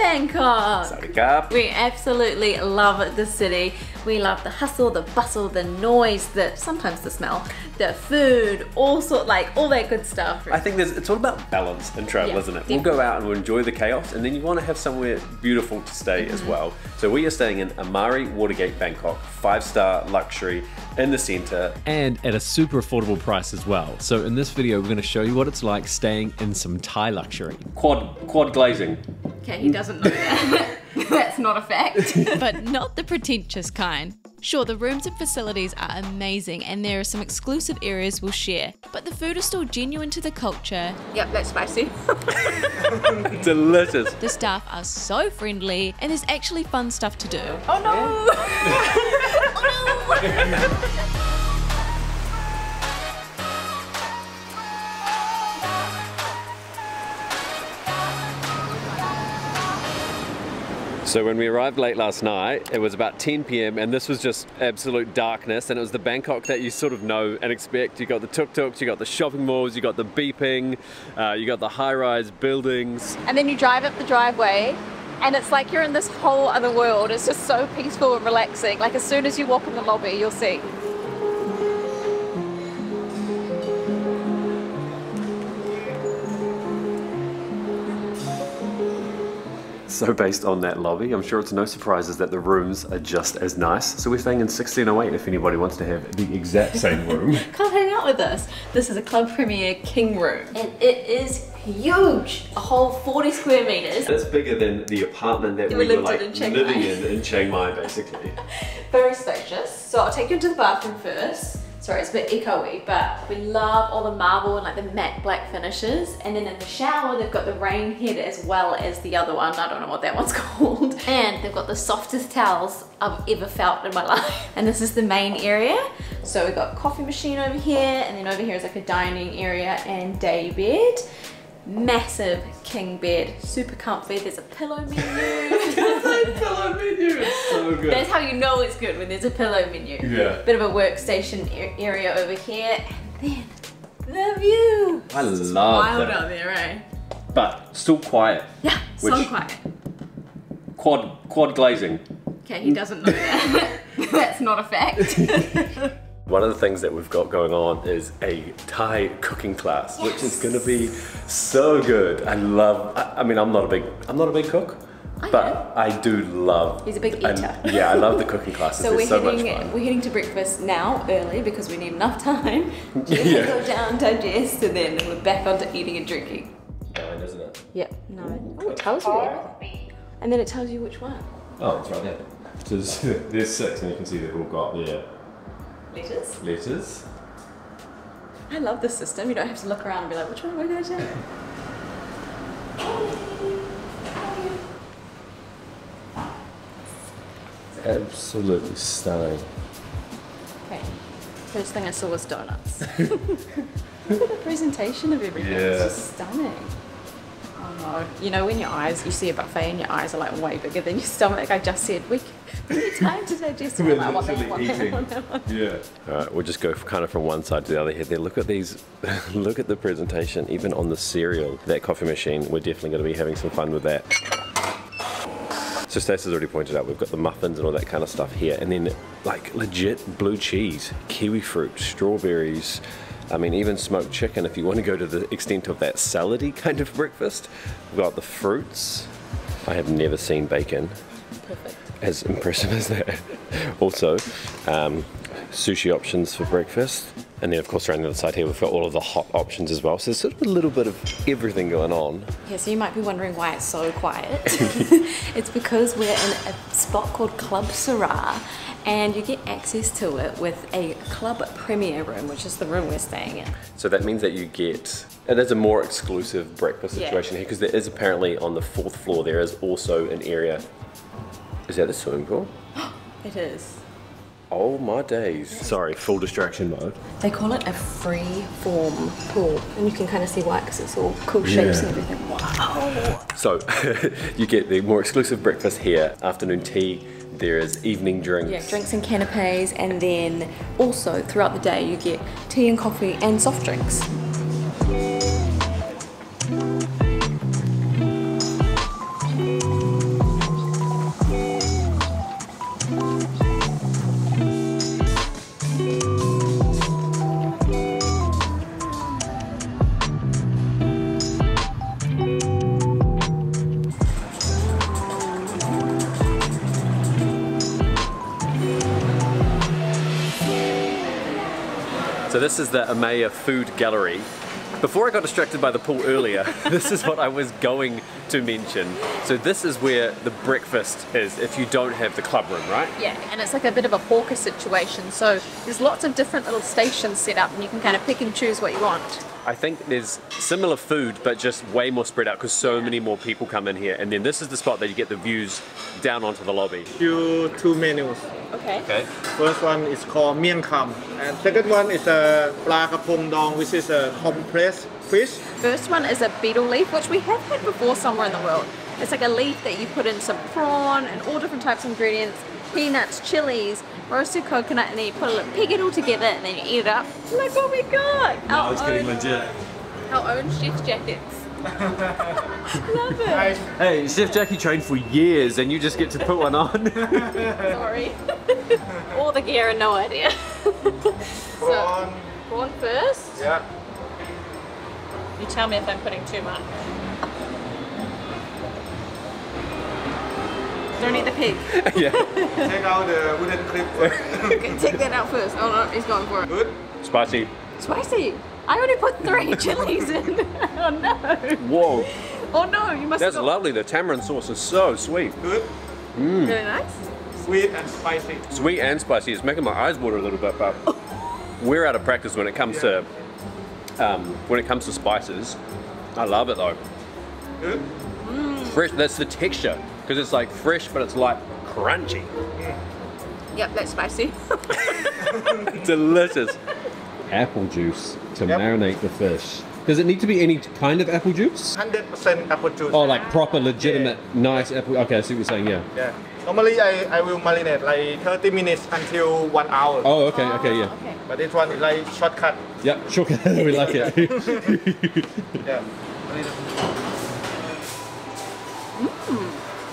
Bangkok! Sawadee krap. We absolutely love the city. We love the hustle, the bustle, the noise, sometimes the smell, the food, all that good stuff. I think it's all about balance in travel, isn't it? Definitely. We'll go out and we'll enjoy the chaos, and then you want to have somewhere beautiful to stay as well. So we are staying in Amari Watergate Bangkok, 5-star luxury in the centre. And at a super affordable price as well. So in this video, we're going to show you what it's like staying in some Thai luxury. Quad glazing. Okay, he doesn't know that. That's not a fact. But not the pretentious kind. Sure, the rooms and facilities are amazing and there are some exclusive areas we'll share, but the food is still genuine to the culture. Yep, that's spicy. Delicious. The staff are so friendly and there's actually fun stuff to do. Oh no! Oh no! So when we arrived late last night, it was about 10 p.m. and this was just absolute darkness, and it was the Bangkok that you sort of know and expect. You got the tuk-tuks, you got the shopping malls, you got the beeping, you got the high-rise buildings. And then you drive up the driveway and it's like you're in this whole other world. It's just so peaceful and relaxing. Like as soon as you walk in the lobby, you'll see. So based on that lobby, I'm sure it's no surprises that the rooms are just as nice. So we're staying in 1608 if anybody wants to have the exact same room. Come hang out with us. This is a Club Premier King room. And it is huge. A whole 40 square meters. It's bigger than the apartment that we were like living in Chiang Mai basically. Very spacious. So I'll take you into the bathroom first. Sorry, it's a bit echoey, but we love all the marble and like the matte black finishes. And then in the shower, they've got the rain head as well as the other one. I don't know what that one's called. And they've got the softest towels I've ever felt in my life. And this is the main area. So we've got a coffee machine over here, and then over here is like a dining area and day bed. Massive king bed, super comfy. There's a pillow menu. Pillow menu, it's so good. That's how you know it's good, when there's a pillow menu. Yeah. Bit of a workstation area over here, and then the view. I love it's wild that. out there, eh? But still quiet. Yeah, so Which- quiet. Quad glazing. Okay, he doesn't know that. That's not a fact. One of the things that we've got going on is a Thai cooking class, which is going to be so good. I mean, I'm not a big cook, but I do love. He's a big eater. Yeah, I love the cooking classes. So They're so much we're fun. heading to breakfast now early because we need enough time to go down, digest, and then we're back onto eating and drinking. Nine, isn't it? Yep, no. Oh, it tells you everything. And then it tells you which one. Oh, it's right there. So there's 6, and you can see they've all got their letters. I love this system. You don't have to look around and be like, which one am I going to take? Absolutely stunning. Okay. First thing I saw was donuts. Look at the presentation of everything. Yeah. It's just stunning. Oh no. You know when you see a buffet and your eyes are like way bigger than your stomach? I just said, we need time to digest. We're I want that literally one, eating. that one. Yeah. Alright, we'll just go kind of from one side to the other here. There, look at these, look at the presentation, even on the cereal, that coffee machine. We're definitely going to be having some fun with that. So Stacey's already pointed out, we've got the muffins and all that kind of stuff here, and then like legit blue cheese, kiwi fruit, strawberries, I mean even smoked chicken if you want to go to the extent of that salady kind of breakfast. We've got the fruits. I have never seen bacon. Perfect. As impressive as that. Also, sushi options for breakfast. And then of course around the other side here we've got all of the hot options as well. So there's sort of a little bit of everything going on. Yeah, so you might be wondering why it's so quiet. It's because we're in a spot called Club Siraa, and you get access to it with a Club Premier room, which is the room we're staying in. So that means that you get, it is a more exclusive breakfast situation here, because there is apparently on the 4th floor there is also an area. Is that the swimming pool? It is. Oh my days. Sorry, full distraction mode. They call it a free form pool, and you can kind of see why, because it's all cool shapes and everything. Wow. So you get the more exclusive breakfast here, afternoon tea, there is evening drinks. Yeah, drinks and canapes, and then also throughout the day you get tea and coffee and soft drinks. So this is the Amaya Food Gallery. Before I got distracted by the pool earlier, this is what I was going to mention. So this is where the breakfast is if you don't have the club room, right? Yeah, and it's like a bit of a hawker situation. So there's lots of different little stations set up and you can kind of pick and choose what you want. I think there's similar food, but just way more spread out because so many more people come in here. And then this is the spot that you get the views down onto the lobby. Two menus. Okay. Okay. First one is called Miang Kam, and second one is a Pla Kapong Dong, which is a compressed fish. First one is a betel leaf, which we have had before somewhere in the world. It's like a leaf that you put in some prawn and all different types of ingredients, peanuts, chilies, roasted coconut, and then you pig it all together and then you eat it up. Look what we got! Now it's getting legit. Our own chef's jackets. Love it! Hey, Chef Jackie trained for years and you just get to put one on. Sorry. All the gear and no idea. So, prawn first. Yeah. You tell me if I'm putting too much. Don't eat the pig. Yeah. Take out the wooden clip first. Okay, take that out first. Oh no, he's going for it. Good. Spicy. Spicy! I already put 3 chilies in. Oh no. Whoa. Oh no, you must That's have lovely. The tamarind sauce is so sweet. Good. Really nice. Sweet and spicy. Sweet and spicy. It's making my eyes water a little bit, but we're out of practice when it comes to spices. I love it though. Good. Fresh. That's the texture because it's like fresh, but it's like crunchy. Yep, that's spicy. Delicious. Apple juice to Yep. marinate the fish. Does it need to be any kind of apple juice? 100% apple juice. Oh, like proper, legitimate, nice apple. Okay, I see what you're saying, yeah. Yeah. Normally I will marinate like 30 minutes until 1 hour. Oh, okay, okay, yeah. Okay. But this one is like shortcut. Yep, sure, we like it. Yeah.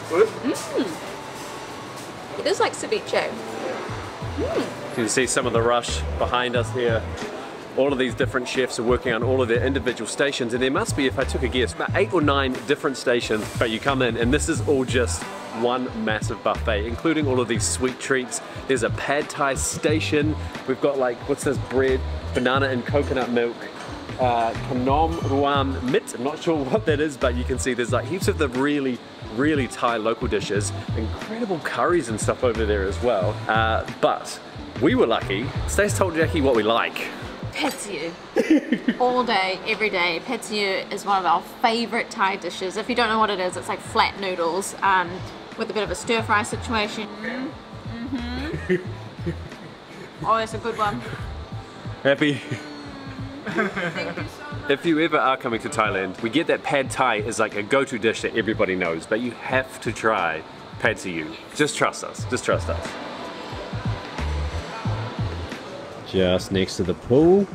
Good. It is like ceviche. You can see some of the rush behind us here. All of these different chefs are working on all of their individual stations, and there must be, if I took a guess, about 8 or 9 different stations. But you come in and this is all just one massive buffet, including all of these sweet treats. There's a pad thai station. We've got like, what's this bread? Banana and coconut milk. Khanom Ruam Mit, I'm not sure what that is, but you can see there's like heaps of the really Thai local dishes. Incredible curries and stuff over there as well. But we were lucky. Stacey told Jackie what we like. Pad see ew. All day, every day. Pad see ew is one of our favourite Thai dishes. If you don't know what it is, it's like flat noodles with a bit of a stir fry situation. Oh, that's a good one. Happy? If you ever are coming to Thailand, we get that pad thai is like a go-to dish that everybody knows, but you have to try pad see ew. Just trust us. Just trust us. Just next to the pool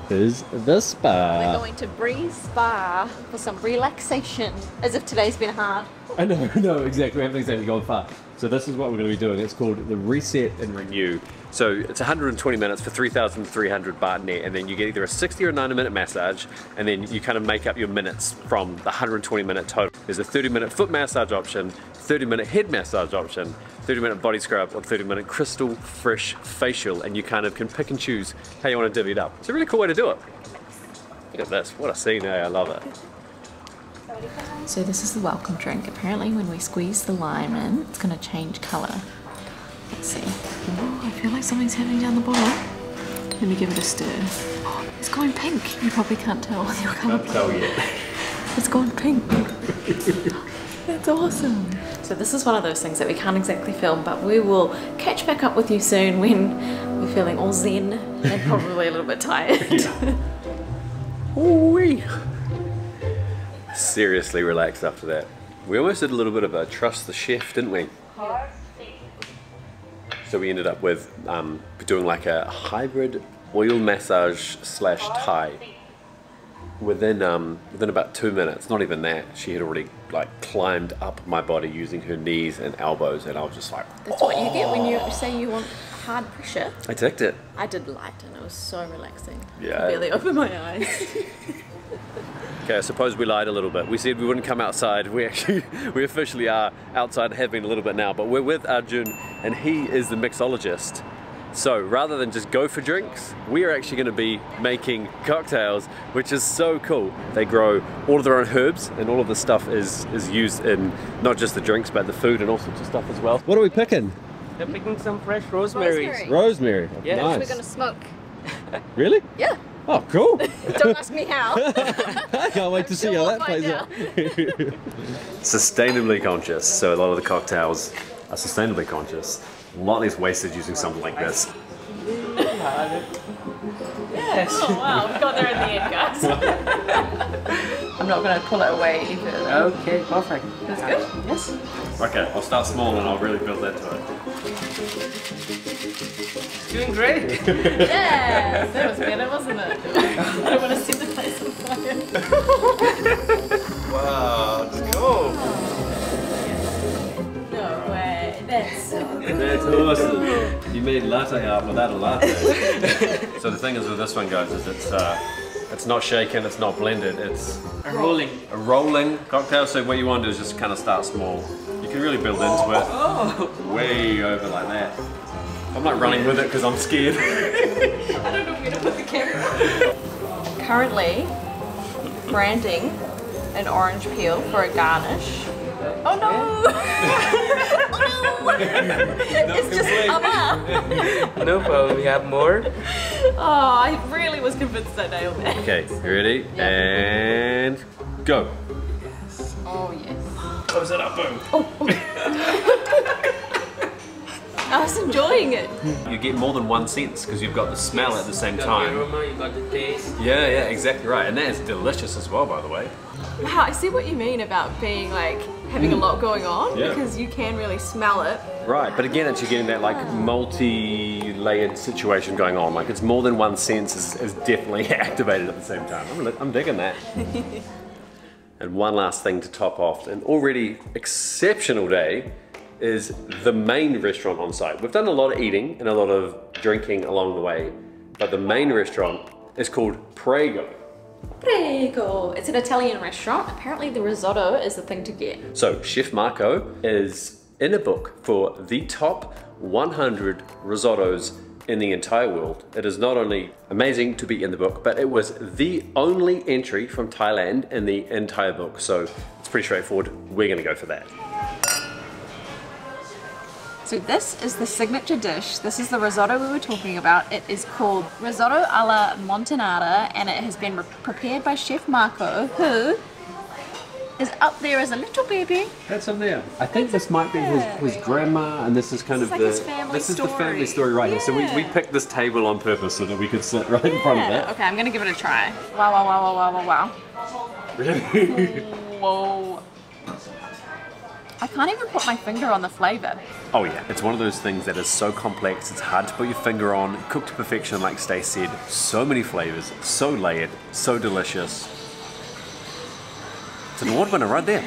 is the We're spa. going to Breeze Spa for some relaxation, as if today's been hard. I know, no, exactly, we haven't exactly gone far. So this is what we're going to be doing. It's called the Reset and Renew. So it's 120 minutes for 3,300 baht net, and then you get either a 60 or 90 minute massage, and then you kind of make up your minutes from the 120 minute total. There's a 30-minute foot massage option, 30-minute head massage option, 30-minute body scrub, or 30-minute crystal fresh facial, and you kind of can pick and choose how you want to divvy it up. It's a really cool way to do it. Look at this, what a scene, eh? I love it. So this is the welcome drink. Apparently when we squeeze the lime in, it's going to change colour. Let's see. Oh, I feel like something's happening down the bottom. Let me give it a stir. Oh, it's going pink. You probably can't tell with your colour. Can't tell yet. It's gone pink. That's awesome. So this is one of those things that we can't exactly film, but we will catch back up with you soon when we're feeling all zen and probably a little bit tired. Ooh-wee. Seriously relaxed after that. We almost did a little bit of a trust the chef, didn't we? So we ended up with doing like a hybrid oil massage / Thai. Within about 2 minutes, not even that, she had already like climbed up my body using her knees and elbows, and I was just like, That's what you get when you say you want hard pressure. I ticked it. I did light and it was so relaxing. Yeah. I barely opened my eyes. Okay, I suppose we lied a little bit. We said we wouldn't come outside. We officially are outside and have been a little bit now, but we're with Arjun, and he is the mixologist So rather than just go for drinks, we are actually going to be making cocktails, which is so cool. They grow all of their own herbs, and all of the stuff is used in not just the drinks, but the food and all sorts of stuff as well. What are we picking? They're picking some fresh rosemary. Rosemary. Yeah. Nice. We're gonna smoke. Really? Yeah. Oh, cool. Don't ask me how. I can't wait to see how that plays out. Sustainably conscious. So a lot of the cocktails are sustainably conscious. A lot less wasted using something like this. Yes. Oh wow, we got there in the end, guys. I'm not going to pull it away any further. Okay, perfect. That's good? Yes. Okay, I'll start small and I'll really build that to it. Doing great. Yes, that was better, wasn't it? I don't want to set the place on fire. Wow, let's go. No way, that's so good. That's awesome. You made latte art without a latte. So the thing is with this one, guys, is it's not shaken, it's not blended, it's A rolling. a rolling cocktail. So what you want to do is just kind of start small. You can really build into it. Way over like that. I'm not running with it because I'm scared. I don't know where to put the camera. Currently, branding an orange peel for a garnish. Oh no! Oh no! It's just Amar. No problem, we have more. Oh, I really was convinced I nailed that. Okay, you ready? Yeah. And go. Oh yes. Close it up, boom. I was enjoying it. You get more than one sense because you've got the smell at the same You got time. the aroma, you got the taste. Yeah, exactly right. And that is delicious as well, by the way. Wow, I see what you mean about being like having a lot going on Yeah. because you can really smell it. Right, but again, it's you're getting that like multi-layered situation going on. Like it's more than one sense is definitely activated at the same time. I'm digging that. And one last thing to top off an already exceptional day is the main restaurant on site. We've done a lot of eating and a lot of drinking along the way, but the main restaurant is called Prego. Prego. It's an Italian restaurant. Apparently the risotto is the thing to get. So Chef Marco is in a book for the top 100 risottos in the entire world. It is not only amazing to be in the book, but it was the only entry from Thailand in the entire book. So it's pretty straightforward. We're gonna go for that. So this is the signature dish. This is the risotto we were talking about. It is called risotto alla montanara, and it has been prepared by Chef Marco, who is up there as a little baby. That's him there. I think this might be his grandma, and this is kind of like the his family this is the story. family story right here. So we picked this table on purpose so that we could sit right in front of that. Okay, I'm gonna give it a try. Wow, wow, wow, wow, wow, wow, Really? Whoa. I can't even put my finger on the flavour. Oh yeah, it's one of those things that is so complex, it's hard to put your finger on, cooked to perfection like Stacey said, so many flavours, so layered, so delicious. It's an award winner right there.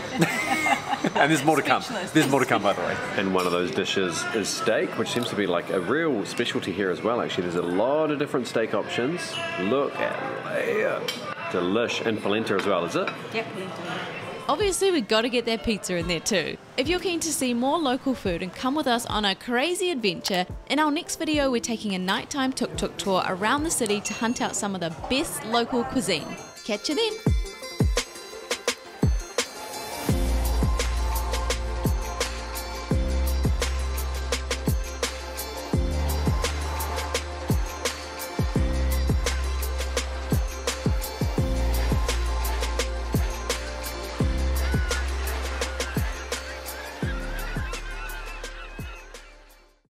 And there's more to come. There's more to come, by the way. And one of those dishes is steak, which seems to be like a real specialty here as well, actually. There's a lot of different steak options. Look at that. Delish. And polenta as well, is it? Yep, polenta. Obviously, we've got to get that pizza in there too. If you're keen to see more local food and come with us on a crazy adventure, in our next video we're taking a nighttime tuk-tuk tour around the city to hunt out some of the best local cuisine. Catch you then!